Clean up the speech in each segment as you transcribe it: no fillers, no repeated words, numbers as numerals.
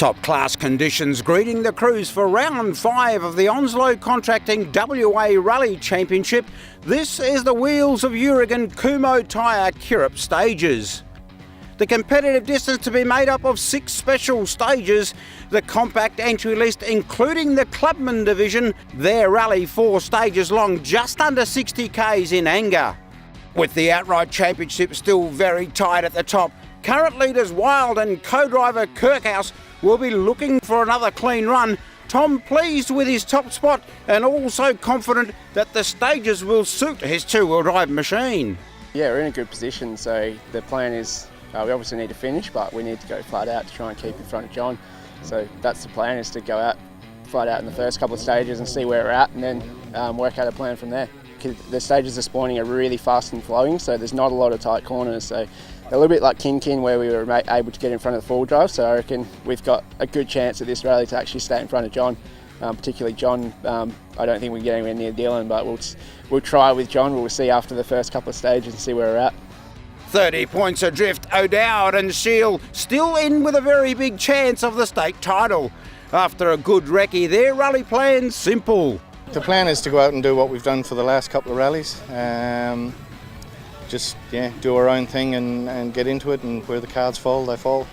Top-class conditions greeting the crews for round 5 of the Onslow Contracting WA Rally Championship. This is the wheels of Yirrigan Kuhmo Tyre Kirup stages. The competitive distance to be made up of 6 special stages, the compact entry list including the Clubman division, their rally 4 stages long, just under 60 k's in anger. With the outright championship still very tight at the top, current leaders Wild and co-driver Kirkhouse will be looking for another clean run. Tom pleased with his top spot and also confident that the stages will suit his two-wheel drive machine. Yeah, we're in a good position, so the plan is we obviously need to finish, but we need to go flat out to try and keep in front of John. So that's the plan, is to go out flat out in the first couple of stages and see where we're at, and then work out a plan from there. The stages this morning are really fast and flowing, so there's not a lot of tight corners. So a little bit like Kin where we were able to get in front of the full drive, so I reckon we've got a good chance at this rally to actually stay in front of John. Particularly John, I don't think we can get anywhere near Dylan, but we'll try with John. We'll see after the first couple of stages and see where we're at. 30 points adrift, O'Dowd and Shield still in with a very big chance of the state title. After a good recce, their rally plan's simple. The plan is to go out and do what we've done for the last couple of rallies. Just do our own thing and get into it, and where the cards fall, they fall.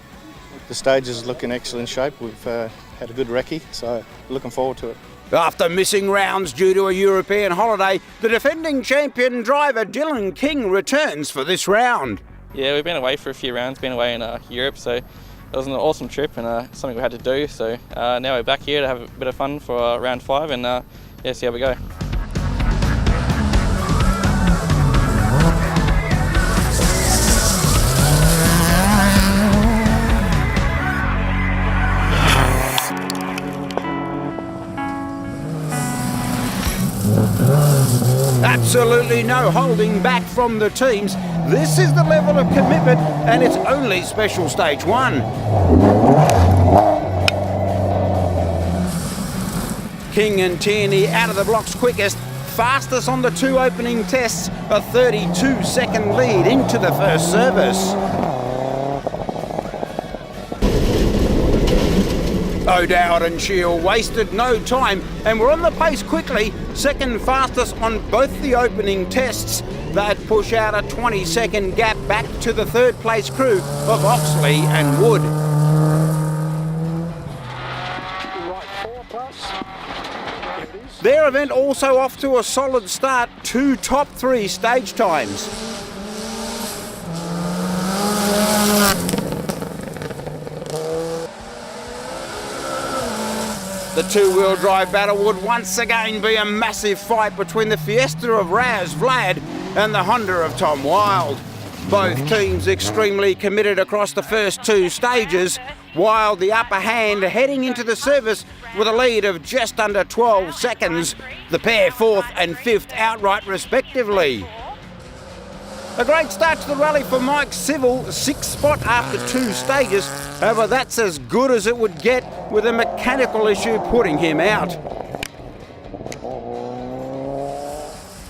The stage is looking excellent shape. We've had a good recce, so looking forward to it. After missing rounds due to a European holiday, the defending champion driver Dylan King returns for this round. Yeah, we've been away for a few rounds, been away in Europe, so it was an awesome trip and something we had to do. So now we're back here to have a bit of fun for round 5 and see how we go. Absolutely no holding back from the teams. This is the level of commitment, and it's only special stage 1. King and Tierney out of the blocks quickest, fastest on the 2 opening tests, a 32-second lead into the first service. O'Dowd and Shield wasted no time and were on the pace quickly, second fastest on both the opening tests. They'd push out a 20-second gap back to the third place crew of Oxley and Wood. Their event also off to a solid start, 2 top 3 stage times. The two-wheel drive battle would once again be a massive fight between the Fiesta of Raz Vlad and the Honda of Tom Wild. Both teams extremely committed across the first 2 stages. Wild the upper hand heading into the service with a lead of just under 12 seconds. The pair 4th and 5th outright respectively. A great start to the rally for Mike Civil, 6th spot after 2 stages. However, that's as good as it would get with a mechanical issue putting him out.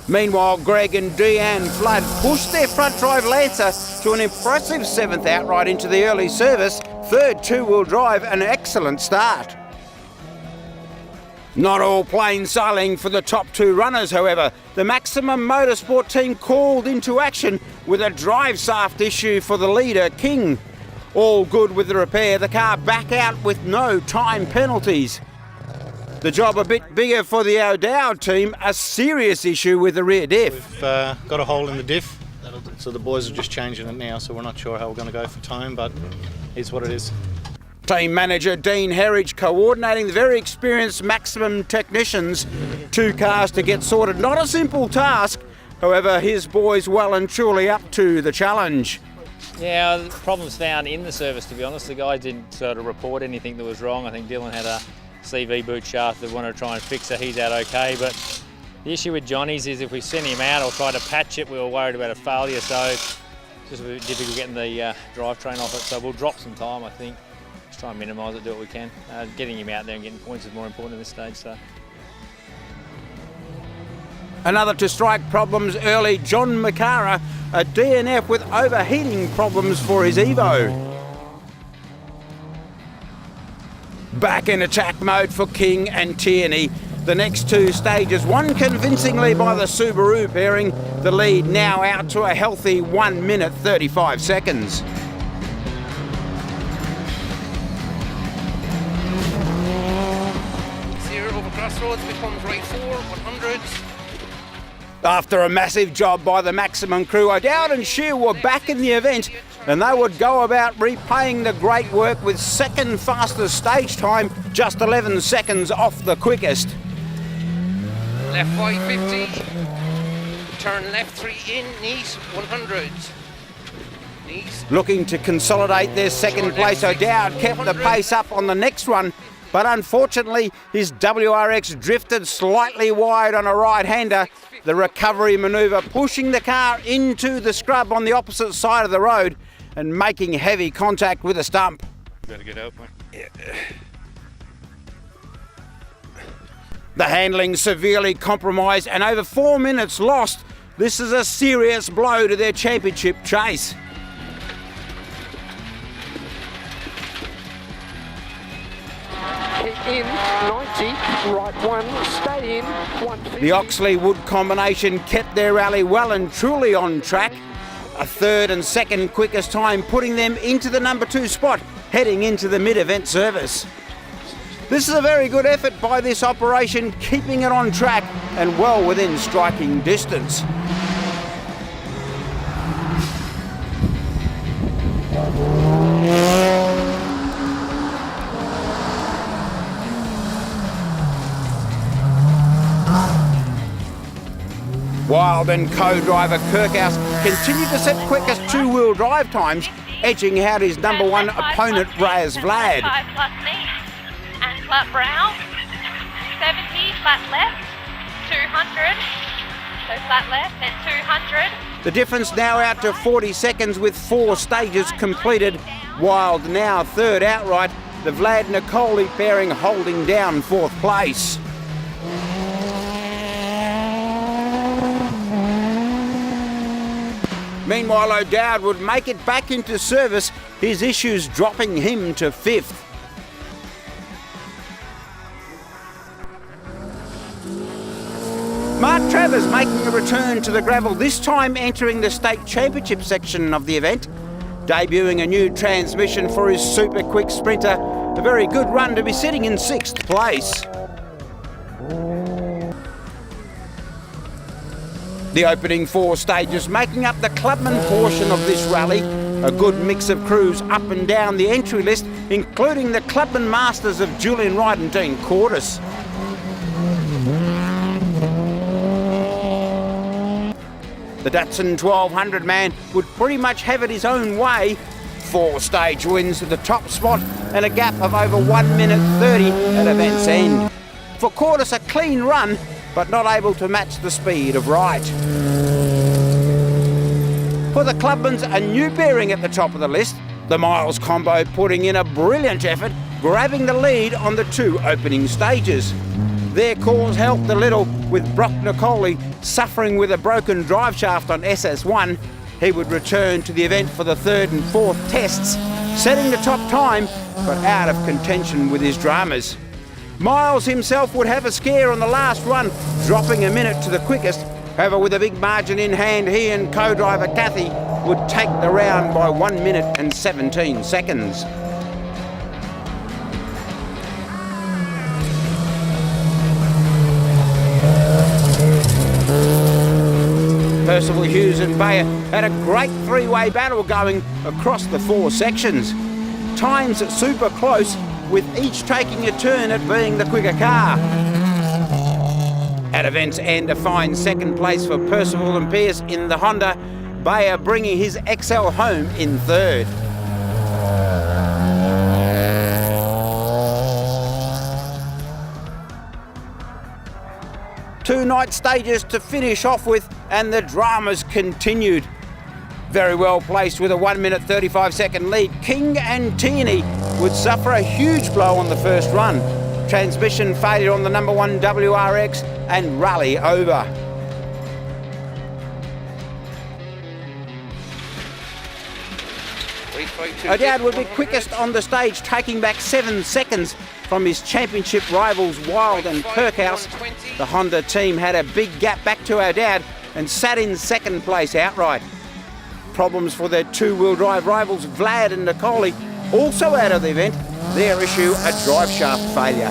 Meanwhile, Greg and Deanne Flood pushed their front drive Lancer to an impressive 7th outright into the early service. 3rd two-wheel drive, an excellent start. Not all plain sailing for the top 2 runners, however. The Maximum Motorsport team called into action with a drive shaft issue for the leader, King. All good with the repair, the car back out with no time penalties. The job a bit bigger for the O'Dowd team, a serious issue with the rear diff. We've got a hole in the diff, so the boys are just changing it now, so we're not sure how we're going to go for time, but it's what it is. Team manager Dean Herridge coordinating the very experienced Maximum technicians. 2 cars to get sorted, not a simple task. However, his boys well and truly up to the challenge. Yeah, the problems found in the service, to be honest. The guys didn't sort of report anything that was wrong. I think Dylan had a CV boot shaft that wanted to try and fix it. He's out okay, but the issue with Johnny's is if we send him out or try to patch it, we were worried about a failure, so it's just a bit difficult getting the drivetrain off it. So we'll drop some time, I think. Just try and minimise it, do what we can. Getting him out there and getting points is more important at this stage. So. Another to strike problems early, John McCara, a DNF with overheating problems for his Evo. Back in attack mode for King and Tierney. The next two stages won convincingly by the Subaru pairing. The lead now out to a healthy 1 minute 35 seconds. Over crossroads becomes right 4, 100. After a massive job by the Maximum crew, O'Dowd and Shear were back in the event, and they would go about repaying the great work with second fastest stage time, just 11 seconds off the quickest. Left 550. Turn left 3 in, knees 100. Knees. Looking to consolidate their second place, O'Dowd kept the pace up on the next one, but unfortunately his WRX drifted slightly wide on a right-hander. The recovery manoeuvre pushing the car into the scrub on the opposite side of the road and making heavy contact with a stump. Better get out, mate. Yeah. The handling severely compromised and over 4 minutes lost. This is a serious blow to their championship chase. In 90, right 1, stay in 150. The Oxley-Wood combination kept their rally well and truly on track. A third and second quickest time putting them into the number 2 spot, heading into the mid-event service. This is a very good effort by this operation, keeping it on track and well within striking distance. Wild and co-driver Kirkhouse continued to set quickest two-wheel drive times, edging out his number 1 opponent, Raz Vlad. 5 plus knee and flat brow, 70, flat left, 200, so flat left and 200. The difference now out to 40 seconds with 4 stages completed. Wild now third outright, the Vlad Nicoli pairing holding down 4th place. Meanwhile, O'Dowd would make it back into service, his issues dropping him to 5th. Mark Travers making a return to the gravel, this time entering the state championship section of the event, debuting a new transmission for his super quick sprinter. A very good run to be sitting in 6th place. The opening 4 stages making up the clubman portion of this rally. A good mix of crews up and down the entry list, including the clubman masters of Julian Wright and Dean Cordis. The Datsun 1200 man would pretty much have it his own way. 4 stage wins to the top spot and a gap of over 1 minute 30 at event's end. For Cordis, a clean run, but not able to match the speed of Wright. For the clubmans, a new bearing at the top of the list. The Miles combo putting in a brilliant effort, grabbing the lead on the 2 opening stages. Their cause helped a little, with Brock Nicoli suffering with a broken drive shaft on SS1. He would return to the event for the 3rd and 4th tests, setting the top time, but out of contention with his dramas. Miles himself would have a scare on the last run, dropping a minute to the quickest. However, with a big margin in hand, he and co-driver Cathy would take the round by 1 minute and 17 seconds. Percival, Hughes and Bayer had a great 3-way battle going across the 4 sections. Times super close, with each taking a turn at being the quicker car. At event's end, a fine 2nd place for Percival and Pearce in the Honda, Bayer bringing his XL home in 3rd. Two night stages to finish off with, and the dramas continued. Very well placed with a 1 minute 35 second lead, King and Tierney would suffer a huge blow on the first run. Transmission failure on the number 1 WRX and rally over. Wait O'Dowd would be quickest on the stage, taking back 7 seconds from his championship rivals Wild and Kirkhouse. The Honda team had a big gap back to O'Dowd and sat in second place outright. Problems for their two-wheel drive rivals Vlad and Nicoli, also out of the event. Their issue, a drive shaft failure.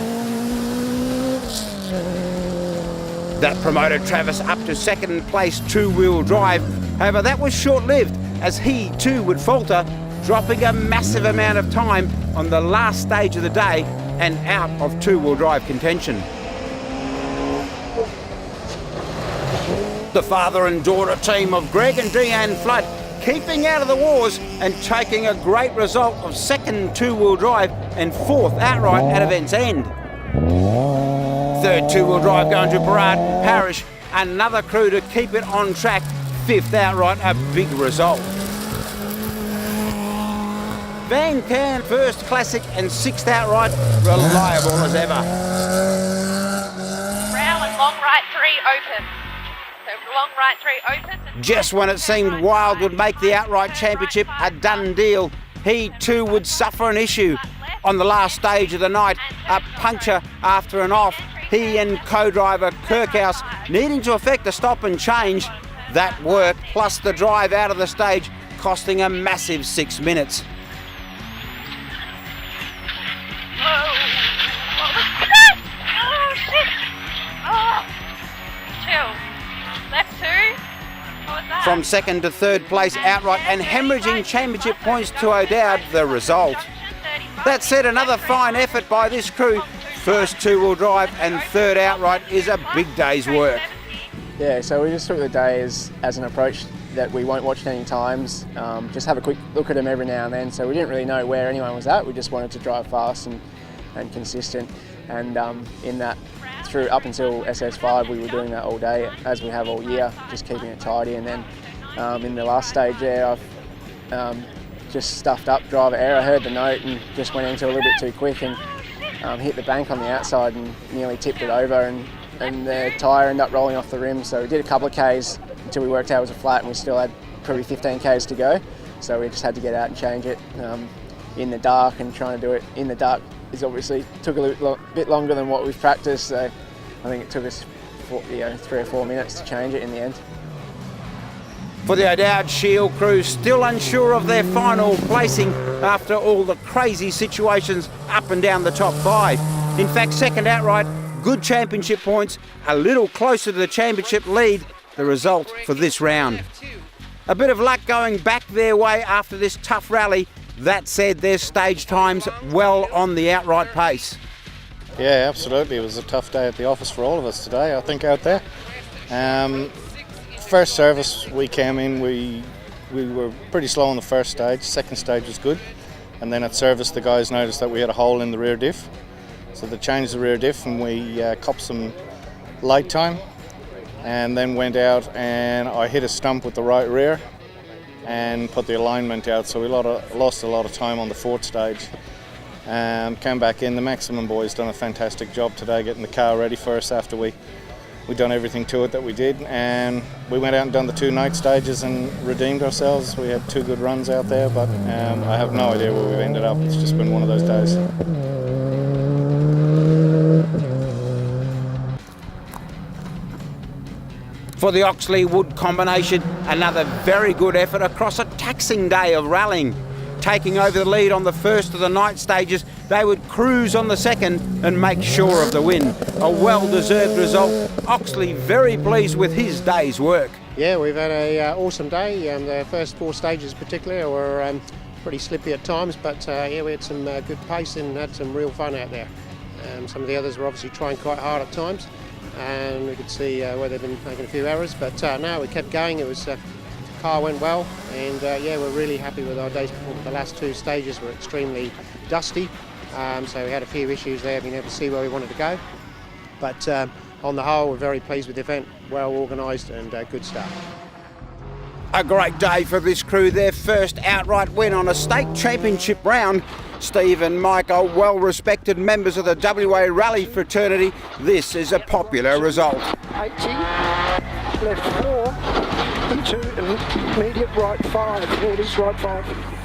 That promoted Travis up to second place two-wheel drive. However, that was short-lived as he too would falter, dropping a massive amount of time on the last stage of the day and out of two-wheel drive contention. The father and daughter team of Greg and Deanne Flood keeping out of the wars and taking a great result of second two-wheel drive and fourth outright at event's end. Third two-wheel drive going to Barad Parish, another crew to keep it on track. Fifth outright, a big result. Van Can, first classic and sixth outright, reliable as ever. Brown and long right 3 open. So long right 3 open. Just when it seemed Wild would make the outright championship a done deal, he too would suffer an issue. On the last stage of the night, a puncture after an off, he and co-driver Kirkhouse needing to effect a stop and change. That work, plus the drive out of the stage, costing a massive 6 minutes. Oh, shit! Oh, chill. Left 2. What was that? From second to third place outright and hemorrhaging championship points to O'Dowd, the result. That said, another fine effort by this crew. First two-wheel drive and third outright is a big day's work. Yeah, so we just took the day as an approach that we won't watch any times, just have a quick look at them every now and then. So we didn't really know where anyone was at. We just wanted to drive fast and consistent. And in that, through up until SS5, we were doing that all day, as we have all year, just keeping it tidy. And then in the last stage there, I've just stuffed up driver error, heard the note and just went into a little bit too quick and hit the bank on the outside and nearly tipped it over, and the tyre ended up rolling off the rim. So we did a couple of Ks until we worked out it was a flat, and we still had probably 15 Ks to go. So we just had to get out and change it in the dark, and trying to do it in the dark is obviously took a bit longer than what we've practiced. So I think it took us 3 or 4 minutes to change it in the end. For the O'Dowd Shield crew, still unsure of their final placing after all the crazy situations up and down the top 5. In fact, second outright, good championship points, a little closer to the championship lead, the result for this round. A bit of luck going back their way after this tough rally. That said, their stage times well on the outright pace. Yeah, absolutely. It was a tough day at the office for all of us today, I think, out there. First service we came in, we were pretty slow on the first stage. Second stage was good, and then at service the guys noticed that we had a hole in the rear diff, so they changed the rear diff and we copped some light time, and then went out and I hit a stump with the right rear and put the alignment out, so we lost a lot of time on the fourth stage. Came back in. The Maximum boys done a fantastic job today getting the car ready for us after we done everything to it that we did, and we went out and done the 2 night stages and redeemed ourselves. We had 2 good runs out there, but I have no idea where we've ended up. It's just been one of those days. For the Oxley Wood combination, another very good effort across a taxing day of rallying. Taking over the lead on the first of the night stages, they would cruise on the second and make sure of the win. A well-deserved result. Oxley very pleased with his day's work. Yeah, we've had an awesome day. The first 4 stages particularly were pretty slippy at times, but yeah, we had some good pace and had some real fun out there. Some of the others were obviously trying quite hard at times, and we could see where they've been making a few errors, but no, we kept going. It was car went well, and yeah, we're really happy with our day's performance. The last 2 stages were extremely dusty, so we had a few issues there, being able to see where we wanted to go. But on the whole, we're very pleased with the event, well organised and good start. A great day for this crew, their first outright win on a state championship round. Steve and Mike are well-respected members of the WA Rally fraternity. This is a popular result. 80, left 4, into immediate right 5, 40s right 5.